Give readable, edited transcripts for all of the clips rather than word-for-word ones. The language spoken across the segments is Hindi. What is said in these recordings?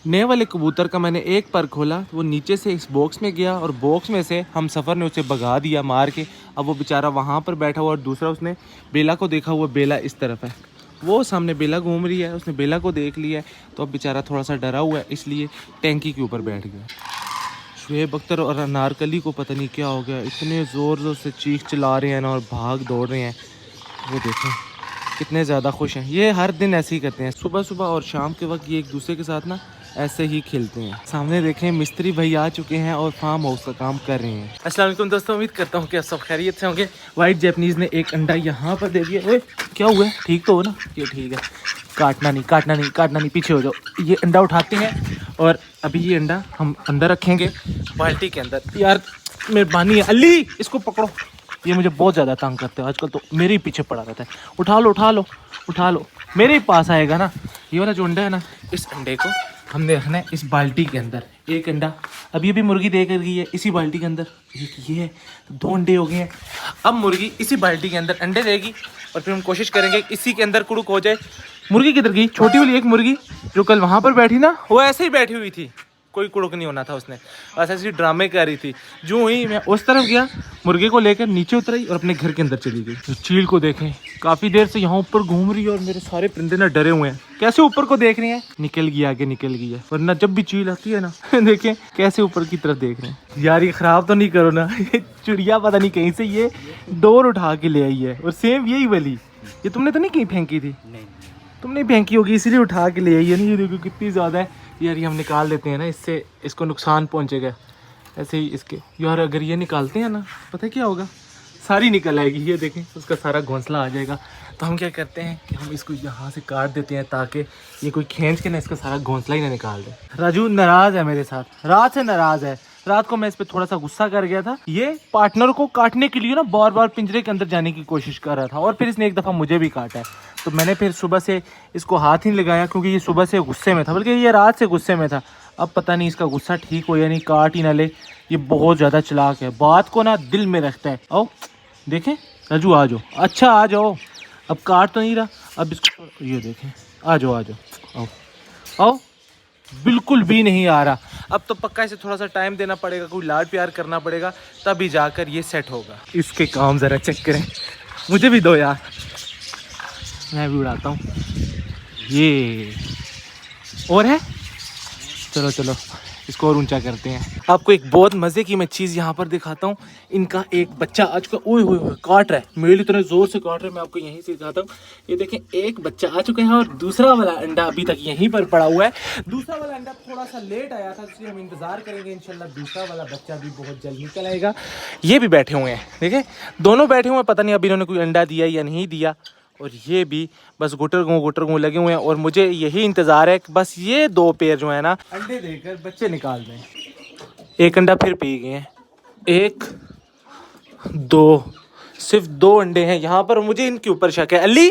नए वाले कबूतर का मैंने एक पर खोला, वो नीचे से इस बॉक्स में गया और बॉक्स में से हम सफ़र ने उसे भगा दिया मार के। अब वो बेचारा वहाँ पर बैठा हुआ और दूसरा उसने बेला को देखा हुआ, बेला इस तरफ है, वो सामने बेला घूम रही है, उसने बेला को देख लिया है। तो अब बेचारा थोड़ा सा डरा हुआ है, इसलिए टैंकी के ऊपर बैठ गया। शुएब अख्तर और अनारकली को पता नहीं क्या हो गया, इतने ज़ोर ज़ोर से चीख चिल्ला रहे हैं ना और भाग दौड़ रहे हैं। वो देखें कितने ज़्यादा खुश हैं। ये हर दिन ऐसे ही करते हैं, सुबह सुबह और शाम के वक्त ये एक दूसरे के साथ ना ऐसे ही खेलते हैं। सामने देखें मिस्त्री भाई आ चुके हैं और फार्म हाउस का काम कर रहे हैं। अस्सलाम वालेकुम दोस्तों, उम्मीद करता हूँ कि आप सब खैरियत से होंगे। वाइट जैपनीज़ ने एक अंडा यहाँ पर दे दिया। ओए क्या हुआ है, ठीक तो हो ना? ये ठीक है, काटना नहीं काटना नहीं काटना नहीं, पीछे हो जाओ। ये अंडा उठाते हैं और अभी ये अंडा हम अंदर रखेंगे बाल्टी के अंदर। यार मेहरबानी है, अली इसको पकड़ो, ये मुझे बहुत ज़्यादा तंग करते हैं आजकल, तो मेरे ही पीछे पड़ा रहता है। उठा लो उठा लो उठा लो, मेरे ही पास आएगा ना। ये वाला जो अंडा है ना, इस अंडे को हमने रखना है इस बाल्टी के अंदर। एक अंडा अभी अभी मुर्गी दे कर गई है इसी बाल्टी के अंदर, एक ये है, तो 2 अंडे हो गए हैं। अब मुर्गी इसी बाल्टी के अंदर अंडे देगी और फिर हम कोशिश करेंगे इसी के अंदर कुड़ुक हो जाए। मुर्गी किधर गई? छोटी वाली एक मुर्गी जो कल वहाँ पर बैठी ना, वो ऐसे ही बैठी हुई थी, कोई कुड़ुक नहीं होना था उसने, बस ऐसी ड्रामे कर रही थी। जो ही मैं उस तरफ गया, मुर्गे को लेकर नीचे उतरी और अपने घर के अंदर चली गई। तो चील को देखें काफ़ी देर से यहाँ ऊपर घूम रही है और मेरे सारे परिंदे ना डरे हुए हैं, कैसे ऊपर को देख रहे हैं। निकल गई आगे, निकल गई है, वरना जब भी चील आती है ना देखें कैसे ऊपर की तरफ देख रहे हैं। यार ये ख़राब तो नहीं करो ना ये चिड़िया पता नहीं कहीं से ये डोर उठा के ले आई है और सेम यही वाली। ये तुमने तो नहीं कहीं फेंकी थी? तुमने फेंकी होगी इसीलिए उठा के ले आई है ना। ये देखो कितनी ज़्यादा है यार। ये हम निकाल देते हैं ना, इससे इसको नुकसान पहुंचेगा। ऐसे ही इसके यार अगर ये निकालते हैं ना, पता है क्या होगा, सारी निकल आएगी। ये देखें उसका सारा घोंसला आ जाएगा। तो हम क्या करते हैं कि हम इसको यहाँ से काट देते हैं ताकि ये कोई खींच के ना इसका सारा घोंसला ही ना निकाल दे। राजू नाराज़ है मेरे साथ, रात से नाराज़ है। रात को मैं इस पर थोड़ा सा गुस्सा कर गया था। ये पार्टनर को काटने के लिए ना बार बार पिंजरे के अंदर जाने की कोशिश कर रहा था और फिर इसने एक दफ़ा मुझे भी काटा है। तो मैंने फिर सुबह से इसको हाथ ही नहीं लगाया क्योंकि ये सुबह से गुस्से में था, बल्कि ये रात से गुस्से में था। अब पता नहीं इसका गुस्सा ठीक हो या नहीं, काट ही ना ले। ये बहुत ज़्यादा चालाक है, बात को ना दिल में रखता है। आओ देखें राजू, आ जाओ, अच्छा आ जाओ। अब काट तो नहीं रहा, अब इसको ये देखें, आ जाओ आ जाओ, आओ आओ। बिल्कुल भी नहीं आ रहा। अब तो पक्का इसे थोड़ा सा टाइम देना पड़ेगा, कोई लाड प्यार करना पड़ेगा, तभी जाकर ये सेट होगा। इसके काम ज़रा चेक करें, मुझे भी दो यार, मैं भी उड़ाता हूँ। ये और है, चलो चलो इसको और ऊंचा करते हैं। आपको एक बहुत मज़े की मैं चीज़ यहाँ पर दिखाता हूँ। इनका एक बच्चा आज का ओए होए काट रहा है, मेल इतने ज़ोर से काट रहा है, मैं आपको यहीं से दिखाता हूँ। ये देखें एक बच्चा आ चुका है और दूसरा वाला अंडा अभी तक यहीं पर पड़ा हुआ है। दूसरा वाला अंडा थोड़ा सा लेट आया था, इसलिए हम इंतज़ार करेंगे, इंशाल्लाह दूसरा वाला बच्चा भी बहुत जल्द निकल आएगा। ये भी बैठे हुए हैं, देखें दोनों बैठे हुए हैं, पता नहीं अभी इन्होंने कोई अंडा दिया या नहीं दिया। और ये भी बस गुटर गुँ लगे हुए हैं और मुझे यही इंतज़ार है कि बस ये 2 पेयर जो है ना अंडे देकर बच्चे निकाल दें। एक अंडा फिर पी गए हैं, 1 2, सिर्फ 2 अंडे हैं यहाँ पर। मुझे इनके ऊपर शक है। अली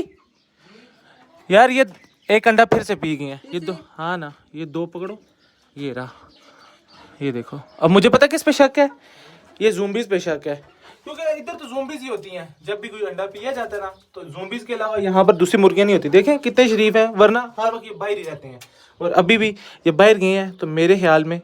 यार ये एक अंडा फिर से पी गए हैं ये 2। हाँ ना, ये 2 पकड़ो, ये रहा, ये देखो। अब मुझे पता किस पे शक है, ये ज़ोंबीज़ पे शक है, क्योंकि इधर तो ज़ोंबीज़ ही होती हैं। जब भी कोई अंडा पिया जाता है ना, तो ज़ोंबीज़ के अलावा यहाँ पर दूसरी मुर्गियाँ नहीं होती। देखें कितने शरीफ है, वरना हर वक्त ये बाहर ही रहते हैं और अभी भी ये बाहर गए हैं। तो मेरे ख्याल में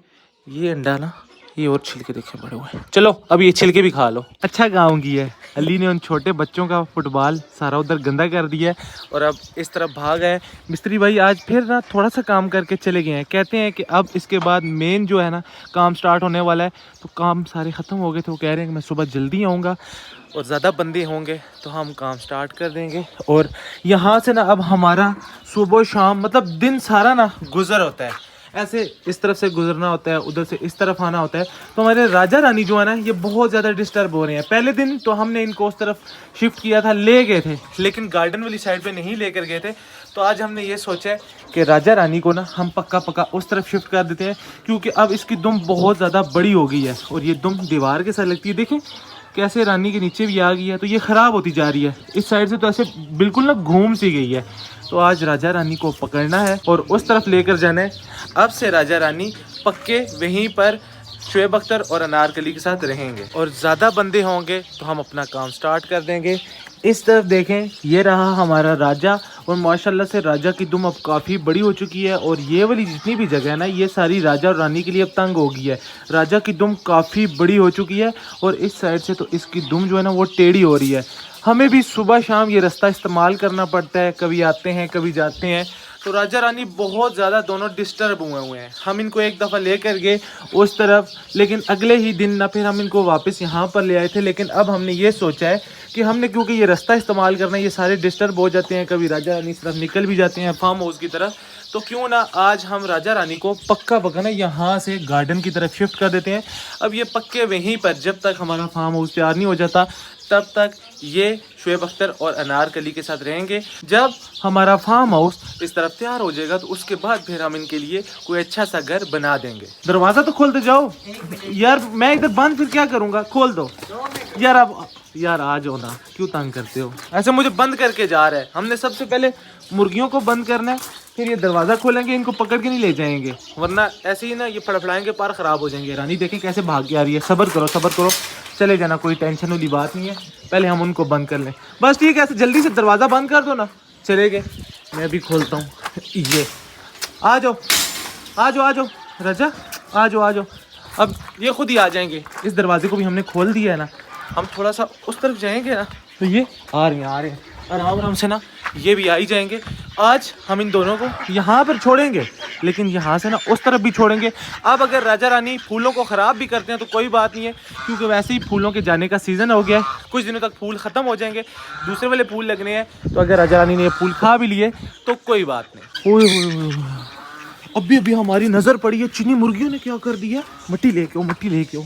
ये अंडा ना, ये और छिलके देखे बड़े हुए हैं। चलो अब ये छिलके भी खा लो। अच्छा गाऊंगी है, अली ने उन छोटे बच्चों का फुटबॉल सारा उधर गंदा कर दिया है और अब इस तरफ भाग गए। मिस्त्री भाई आज फिर ना थोड़ा सा काम करके चले गए हैं, कहते हैं कि अब इसके बाद मेन जो है ना काम स्टार्ट होने वाला है। तो काम सारे ख़त्म हो गए थे, वो कह रहे हैं कि मैं सुबह जल्दी आऊँगा और ज़्यादा बंदे होंगे तो हम काम स्टार्ट कर देंगे। और यहाँ से ना अब हमारा सुबह शाम मतलब दिन सारा ना गुजर होता है, ऐसे इस तरफ से गुजरना होता है, उधर से इस तरफ आना होता है। तो हमारे राजा रानी जो है ना, ये बहुत ज़्यादा डिस्टर्ब हो रहे हैं। पहले दिन तो हमने इनको उस तरफ शिफ्ट किया था, ले गए थे, लेकिन गार्डन वाली साइड पे नहीं लेकर गए थे। तो आज हमने ये सोचा है कि राजा रानी को ना हम पक्का पक्का उस तरफ शिफ्ट कर देते हैं, क्योंकि अब इसकी दुम बहुत ज़्यादा बड़ी हो गई है और ये दुम दीवार के साथ लगती है। देखें कैसे रानी के नीचे भी आ गई है, तो ये ख़राब होती जा रही है। इस साइड से तो ऐसे बिल्कुल ना घूम सी गई है। तो आज राजा रानी को पकड़ना है और उस तरफ लेकर जाना है। अब से राजा रानी पक्के वहीं पर शुएब अख्तर और अनारकली के साथ रहेंगे। और ज़्यादा बंदे होंगे तो हम अपना काम स्टार्ट कर देंगे। इस तरफ देखें, ये रहा हमारा राजा, और माशाल्लाह से राजा की दुम अब काफ़ी बड़ी हो चुकी है। और ये वाली जितनी भी जगह है ना, ये सारी राजा और रानी के लिए अब तंग हो गई है। राजा की दुम काफ़ी बड़ी हो चुकी है और इस साइड से तो इसकी दुम जो है ना वो टेढ़ी हो रही है। हमें भी सुबह शाम ये रास्ता इस्तेमाल करना पड़ता है, कभी आते हैं कभी जाते हैं। तो राजा रानी बहुत ज़्यादा दोनों डिस्टर्ब हुए हैं। हम इनको एक दफ़ा लेकर गए उस तरफ, लेकिन अगले ही दिन ना फिर हम इनको वापस यहाँ पर ले आए थे। लेकिन अब हमने ये सोचा है कि हमने, क्योंकि ये रास्ता इस्तेमाल करना है, ये सारे डिस्टर्ब हो जाते हैं, कभी राजा रानी इस तरफ निकल भी जाते हैं फार्म हाउस की तरफ, तो क्यों ना आज हम राजा रानी को पक्का ना यहाँ से गार्डन की तरफ शिफ्ट कर देते हैं। अब ये पक्के वहीं पर, जब तक हमारा फार्म हाउस तैयार नहीं हो जाता तब तक ये शुएब अख्तर और अनारकली के साथ रहेंगे। जब हमारा फार्म हाउस इस तरफ तैयार हो जाएगा तो उसके बाद फिर हम इनके लिए कोई अच्छा सा घर बना देंगे। दरवाज़ा तो खोलते जाओ यार, मैं इधर बंद फिर क्या करूँगा, खोल दो यार। अब यार आ जाओ ना, क्यों तंग करते हो ऐसे, मुझे बंद करके जा रहा है। हमने सबसे पहले मुर्गियों को बंद करना है, फिर ये दरवाज़ा खोलेंगे, इनको पकड़ के नहीं ले जाएंगे, वरना ऐसे ही ना ये फड़फड़ाएंगे, पार ख़राब हो जाएंगे। रानी देखें कैसे भाग के आ रही है। सब्र करो सब्र करो, चले जाना, कोई टेंशन वाली बात नहीं है। पहले हम उनको बंद कर लें, बस ठीक है। ऐसे जल्दी से दरवाज़ा बंद कर दो ना, चले गए। मैं भी खोलता हूँ। ये आ जाओ आ जाओ आ जाओ राजा, आ जाओ आ जाओ। अब ये खुद ही आ जाएंगे। इस दरवाजे को भी हमने खोल दिया है ना, हम थोड़ा सा उस तरफ जाएंगे ना तो ये आ रहे हैं आराम आराम से ना, ये भी आ ही जाएंगे। आज हम इन दोनों को यहाँ पर छोड़ेंगे, लेकिन यहाँ से ना उस तरफ भी छोड़ेंगे। अब अगर राजा रानी फूलों को ख़राब भी करते हैं तो कोई बात नहीं है, क्योंकि वैसे ही फूलों के जाने का सीज़न हो गया है। कुछ दिनों तक फूल ख़त्म हो जाएंगे, दूसरे वाले फूल लगने हैं। तो अगर राजा रानी ने ये फूल खा भी लिए तो कोई बात नहीं। ओए अभी अभी हमारी नज़र पड़ी है, चीनी मुर्गियों ने क्या कर दिया। मिट्टी लेके आओ, मिट्टी लेके आओ।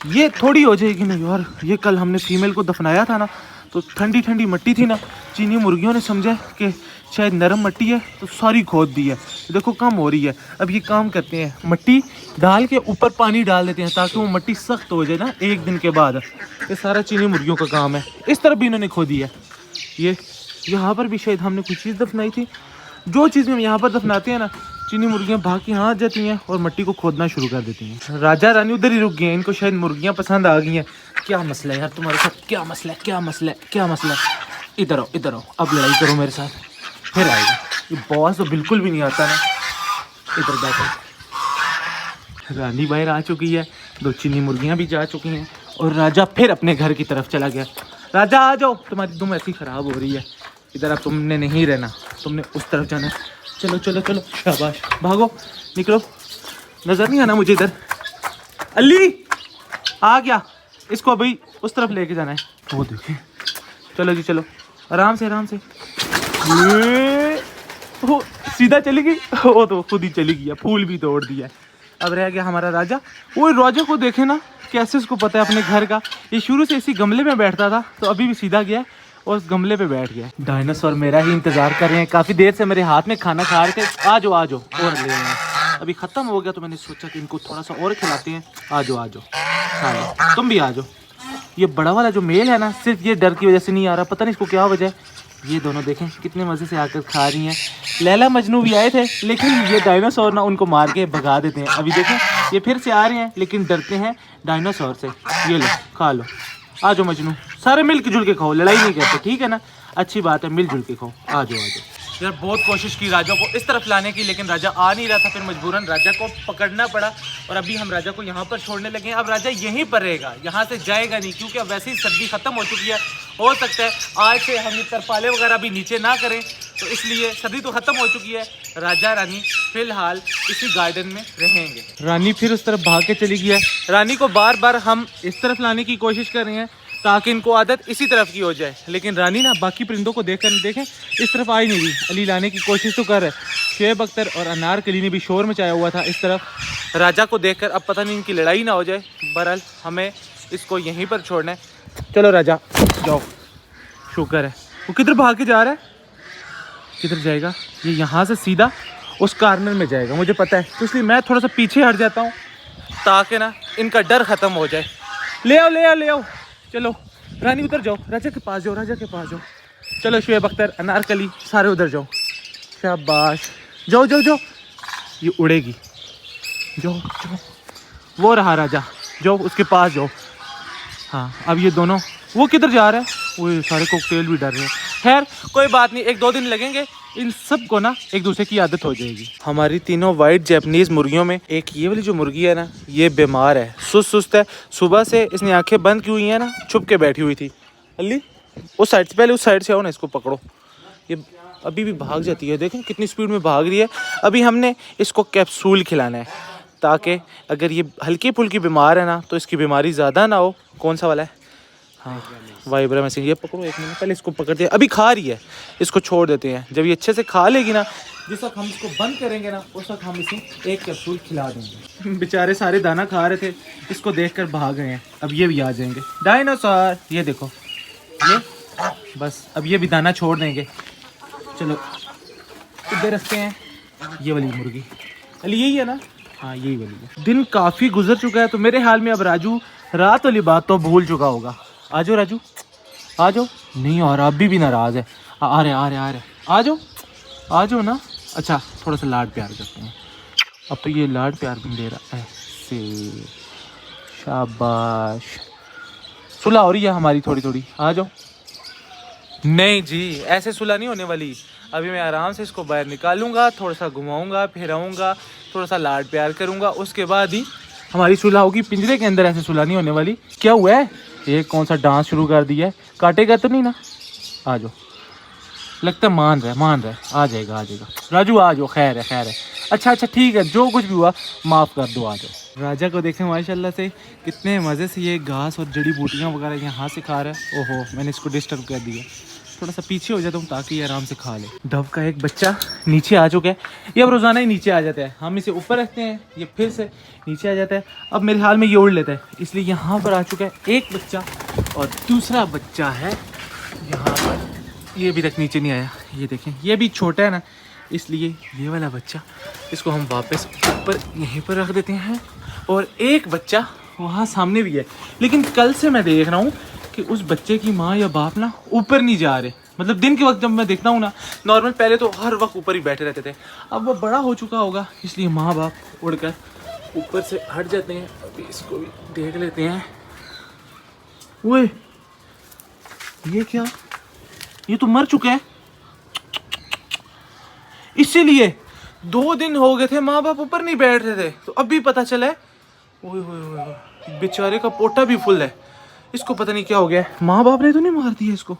ये थोड़ी हो जाएगी ना यार, ये कल हमने फीमेल को दफनाया था ना, तो ठंडी ठंडी मिट्टी थी ना, चीनी मुर्गियों ने समझा कि शायद नरम मिट्टी है तो सारी खोद दी है। देखो कम हो रही है। अब ये काम करते हैं, मिट्टी डाल के ऊपर पानी डाल देते हैं ताकि वो मिट्टी सख्त हो जाए ना एक दिन के बाद। ये सारा चीनी मुर्गियों का काम है। इस तरफ भी इन्होंने खोदी है। ये यहाँ पर भी शायद हमने कुछ चीज़ दफनाई थी। जो चीज़ हम यहाँ पर दफनाते हैं ना, चीनी मुर्गियाँ भाग के यहाँ आ जाती हैं और मिट्टी को खोदना शुरू कर देती हैं। राजा रानी उधर ही रुक गए हैं, इनको शायद मुर्गियाँ पसंद आ गई हैं। क्या मसला है यार तुम्हारे साथ, क्या मसला है, क्या मसला है, क्या मसला है। इधर आओ इधर आओ, अब लड़ाई करो मेरे साथ, फिर आएगा। ये बॉस तो बिल्कुल भी नहीं आता ना। इधर बैठो। रानी बाहर आ चुकी है, दो चीनी मुर्गियाँ भी जा चुकी हैं और राजा फिर अपने घर की तरफ चला गया। राजा आ जाओ, तुम्हारी दुम ऐसी ख़राब हो रही है। इधर अब तुमने नहीं रहना, तुमने उस तरफ जाना है। चलो चलो चलो, शाबाश, भागो निकलो, नजर नहीं आना मुझे इधर। अली आ गया, इसको अभी उस तरफ लेके जाना है। वो देखिए, चलो जी चलो, आराम से आराम से। वो सीधा चली गई, वो तो खुद ही चली गई, फूल भी तोड़ दिया। अब रह गया हमारा राजा। वो राजा को देखे ना कैसे उसको पता है अपने घर का। ये शुरू से इसी गमले में बैठता था, तो अभी भी सीधा गया और उस गमले पे बैठ गया। डायनासोर मेरा ही इंतजार कर रहे हैं, काफी देर से मेरे हाथ में खाना खा रहे थे। आ जाओ और ले हैं। अभी खत्म हो गया तो मैंने सोचा कि इनको थोड़ा सा और खिलाते हैं। आ जाओ खा लो, तुम भी आ जाओ। ये बड़ा वाला जो मेल है ना, सिर्फ ये डर की वजह से नहीं आ रहा, पता नहीं इसको क्या वजह है। ये दोनों देखें कितने मज़े से आकर खा रही हैं। लैला मजनू भी आए थे, लेकिन ये डायनासोर ना उनको मार के भगा देते हैं। अभी देखें ये फिर से आ रहे हैं, लेकिन डरते हैं डायनासोर से। ये लो खा लो, आ जाओ मजनू, सारे मिल जुल के खाओ, लड़ाई नहीं करते, ठीक है ना। अच्छी बात है, मिलजुल के खाओ। आ जाओ यार, बहुत कोशिश की राजा को इस तरफ लाने की, लेकिन राजा आ नहीं रहा था। फिर मजबूरन राजा को पकड़ना पड़ा और अभी हम राजा को यहाँ पर छोड़ने लगे हैं। अब राजा यहीं पर रहेगा, यहाँ से जाएगा नहीं, क्योंकि अब वैसे ही सर्दी ख़त्म हो चुकी है। हो सकता है आज से हम ये तरपाले वगैरह भी नीचे ना करें, तो इसलिए सर्दी तो ख़त्म हो चुकी है। राजा रानी फिलहाल इसी गार्डन में रहेंगे। रानी फिर उस तरफ भाग के चली गई है। रानी को बार बार हम इस तरफ लाने की कोशिश कर रहे हैं ताकि इनको आदत इसी तरफ की हो जाए, लेकिन रानी ना बाकी परिंदों को देख कर देखें इस तरफ आई नहीं रही। अली लाने की कोशिश तो कर रहे। शुएब अख्तर और अनारकली ने भी शोर मचाया हुआ था इस तरफ। राजा को देखकर अब पता नहीं इनकी लड़ाई ना हो जाए। बहरहाल हमें इसको यहीं पर छोड़ना है। चलो राजा जाओ। शुक्र है। वो किधर भाग के जा रहा है, किधर जाएगा? ये यहाँ से सीधा उस कार्नर में जाएगा, मुझे पता है। तो इसलिए मैं थोड़ा सा पीछे हट जाता हूँ ताकि ना इनका डर ख़त्म हो जाए। ले आओ ले आओ ले आओ, चलो रानी उधर जाओ, राजा के पास जाओ, राजा के पास जाओ। चलो शुएब अख्तर अनारकली सारे उधर जाओ। शाबाश, जाओ जाओ जाओ, ये उड़ेगी। जाओ जाओ वो रहा राजा, जो उसके पास जाओ। हाँ अब ये दोनों, वो किधर जा रहा है? वो सारे कॉकटेल भी डर रहे हैं। खैर कोई बात नहीं, 1-2 दिन लगेंगे, इन सब को ना एक दूसरे की आदत हो जाएगी। हमारी तीनों वाइट जैपनीज मुर्गियों में एक ये वाली जो मुर्गी है ना, ये बीमार है, सुस्त है। सुबह से इसने आंखें बंद की हुई हैं ना, छुप के बैठी हुई थी। अल्ली उस साइड से, पहले उस साइड से आओ ना, इसको पकड़ो। ये अभी भी भाग जाती है, देखें कितनी स्पीड में भाग रही है। अभी हमने इसको कैप्सूल खिलाना है, ताकि अगर ये हल्की फुल्की बीमार है ना, तो इसकी बीमारी ज़्यादा ना हो। कौन सा वाला है? हाँ वाइब्रा में से। ये पकड़ो, 1 मिनट पहले इसको पकड़ते हैं। अभी खा रही है, इसको छोड़ देते हैं। जब ये अच्छे से खा लेगी ना, जिस वक्त हम इसको बंद करेंगे ना, उस वक्त हम इसे एक कैप्सूल खिला देंगे। बेचारे सारे दाना खा रहे थे, इसको देखकर भाग गए हैं। अब ये भी आ जाएंगे। डायनासोर, ये देखो, ये बस अब ये भी दाना छोड़ देंगे। चलो इधर रखते हैं ये वाली मुर्गी। अली यही है ना? हाँ यही वाली है। दिन काफ़ी गुजर चुका है, तो मेरे हाल में अब राजू रात वाली बात तो भूल चुका होगा। आ जाओ राजू, आ जाओ। नहीं और अभी भी नाराज़ है। आ रहे आ जाओ ना। अच्छा थोड़ा सा लाड प्यार करते हैं। अब तो ये लाड प्यार भी दे रहा है ऐसे। शाबाश, सुलह हो रही है हमारी थोड़ी थोड़ी। आ जाओ। नहीं जी, ऐसे सुलह नहीं होने वाली। अभी मैं आराम से इसको बाहर निकालूंगा, थोड़ा सा घुमाऊंगा, फिराऊंगा, थोड़ा सा लाड प्यार करूंगा, उसके बाद ही हमारी सुलह होगी। पिंजरे के अंदर ऐसे सुलह नहीं होने वाली। क्या हुआ है? ये कौन सा डांस शुरू कर दिया है? काटेगा तो नहीं ना? आ जाओ। लगता है मान रहा है। आ जाएगा राजू, आ जाओ। खैर है। अच्छा ठीक है, जो कुछ भी हुआ माफ़ कर दो। आ जाओ। राजा को देखें माशाल्लाह से कितने मज़े से ये घास और जड़ी बूटियाँ वगैरह यहाँ से खा रहा है। ओहो मैंने इसको डिस्टर्ब कर दिया। थोड़ा सा पीछे हो जाता हूँ ताकि ये आराम से खा ले। डव का एक बच्चा नीचे आ चुका है। ये अब रोज़ाना ही नीचे आ जाता है। हम इसे ऊपर रखते हैं, ये फिर से नीचे आ जाता है। अब मेरे हाल में ये उड़ लेता है, इसलिए यहाँ पर आ चुका है एक बच्चा, और दूसरा बच्चा है यहाँ पर। ये अभी तक नीचे नहीं आया। ये देखें, ये भी छोटा है ना, इसलिए ये वाला बच्चा, इसको हम वापस ऊपर यहीं पर रख देते हैं। और एक बच्चा वहाँ सामने भी है, लेकिन कल से मैं देख रहा हूँ कि उस बच्चे की माँ या बाप ना ऊपर नहीं जा रहे। मतलब दिन के वक्त जब मैं देखता हूँ ना, नॉर्मल पहले तो हर वक्त ऊपर ही बैठे रहते थे। अब वो बड़ा हो चुका होगा, इसलिए माँ बाप उड़कर ऊपर से हट जाते हैं। अभी इसको भी देख लेते हैं। ओए ये क्या? ये तो मर चुके हैं। इसीलिए 2 दिन हो गए थे माँ बाप ऊपर नहीं बैठ रहे थे, तो अब भी पता चला है। ओए बेचारे का पोटा भी फुल है। इसको पता नहीं क्या हो गया है। माँ बाप ने तो नहीं मार दिया इसको?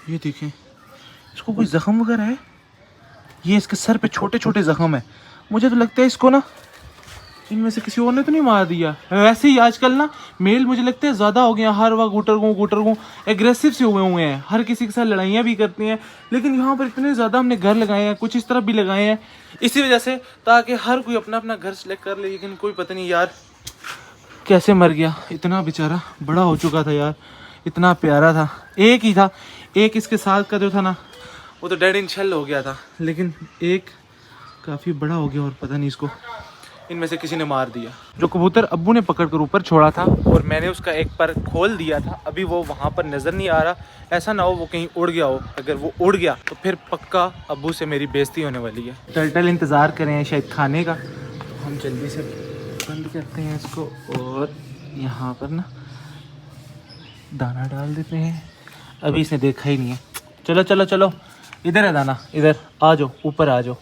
ये देखें, इसको कोई जख्म वगैरह है? ये इसके सर पे छोटे छोटे जख्म है। मुझे तो लगता है इसको ना इनमें से किसी और ने तो नहीं मार दिया। वैसे ही आजकल ना मेल मुझे लगता है ज़्यादा हो गया, हर वक्त गुटर एग्रेसिव से हुए हैं। हर किसी के साथ लड़ाइयाँ भी करते हैं। लेकिन यहाँ पर इतने ज़्यादा हमने घर लगाए हैं, कुछ इस तरफ भी लगाए हैं, इसी वजह से, ताकि हर कोई अपना अपना घर सेलेक्ट कर ले। लेकिन कोई पता नहीं यार कैसे मर गया। इतना बेचारा बड़ा हो चुका था यार, इतना प्यारा था। एक ही था, एक इसके साथ का जो था ना, वो तो डेड इन शेल हो गया था। लेकिन एक काफ़ी बड़ा हो गया, और पता नहीं इसको इनमें से किसी ने मार दिया। जो कबूतर अब्बू ने पकड़ कर ऊपर छोड़ा था, और मैंने उसका एक पर खोल दिया था, अभी वो वहाँ पर नज़र नहीं आ रहा। ऐसा ना हो वो कहीं उड़ गया हो। अगर वो उड़ गया तो फिर पक्का अब्बू से मेरी बेइज्जती होने वाली है। टर्टल इंतज़ार करें शायद खाने का, तो हम जल्दी से बंद करते हैं इसको, और यहाँ पर ना दाना डाल देते हैं। अभी इसने देखा ही नहीं है। चलो इधर है दाना, इधर आ जाओ, ऊपर आ जाओ।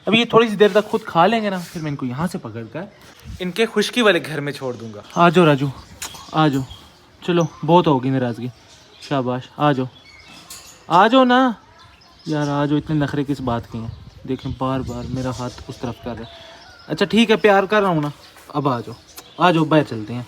अभी ये थोड़ी सी देर तक खुद खा लेंगे ना, फिर मैं इनको यहाँ से पकड़ कर इनके खुशकी वाले घर में छोड़ दूंगा। आ जाओ राजू, आ जाओ। चलो बहुत होगी नाराज़गी। शाबाश, आ जाओ ना यार, आ जाओ। इतने नखरे किस बात के हैं? देखें बार बार मेरा हाथ उस तरफ कर रहा है। अच्छा ठीक है, प्यार कर रहा हूँ ना। अब आ जाओ बाहर चलते हैं।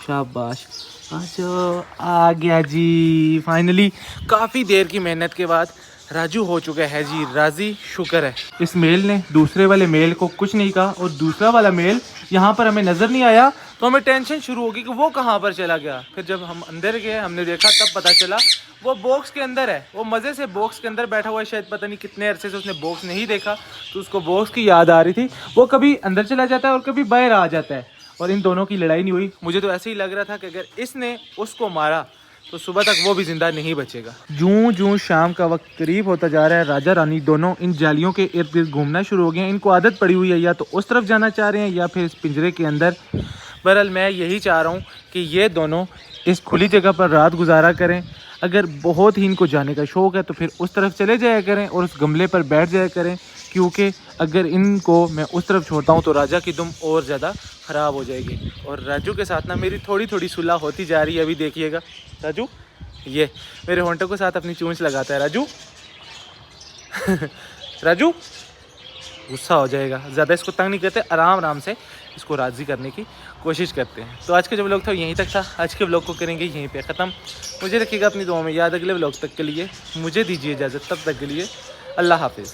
शाबाश, आ जाओ। आ गया जी फाइनली। काफ़ी देर की मेहनत के बाद राजू हो चुका है जी राजी, शुक्र है। इस मेल ने दूसरे वाले मेल को कुछ नहीं कहा, और दूसरा वाला मेल यहाँ पर हमें नज़र नहीं आया, तो हमें टेंशन शुरू होगी कि वो कहाँ पर चला गया। फिर जब हम अंदर गए, हमने देखा, तब पता चला वो बॉक्स के अंदर है। वो मज़े से बॉक्स के अंदर बैठा हुआ है। शायद पता नहीं कितने अरसे से उसने बॉक्स नहीं देखा, तो उसको बॉक्स की याद आ रही थी। वो कभी अंदर चला जाता है और कभी बाहर आ जाता है, और इन दोनों की लड़ाई नहीं हुई। मुझे तो ऐसे ही लग रहा था कि अगर इसने उसको मारा तो सुबह तक वो भी जिंदा नहीं बचेगा। जूं शाम का वक्त करीब होता जा रहा है, राजा रानी दोनों इन जालियों के इर्द गिर्द घूमना शुरू हो गए हैं। इनको आदत पड़ी हुई है, या तो उस तरफ जाना चाह रहे हैं या फिर इस पिंजरे के अंदर बहरहाल मैं यही चाह रहा हूँ कि ये दोनों इस खुली जगह पर रात गुजारा करें। अगर बहुत ही इनको जाने का शौक़ है तो फिर उस तरफ चले जाया करें और उस गमले पर बैठ जाया करें, क्योंकि अगर इनको मैं उस तरफ छोड़ता हूँ तो राजा की दुम और ज़्यादा ख़राब हो जाएगी। और राजू के साथ ना मेरी थोड़ी थोड़ी सुलह होती जा रही है। अभी देखिएगा राजू, ये मेरे होंठों के साथ अपनी चूंच लगाता है राजू। राजू गुस्सा हो जाएगा, ज़्यादा इसको तंग नहीं करते, आराम आराम से इसको राज़ी करने की कोशिश करते हैं। तो आज का जो व्लॉग था यहीं तक था। आज के व्लॉग को करेंगे यहीं पे ख़त्म। मुझे रखिएगा अपनी दुआ में याद। अगले व्लॉग तक के लिए मुझे दीजिए इजाज़त, तब तक के लिए अल्लाह हाफिज़।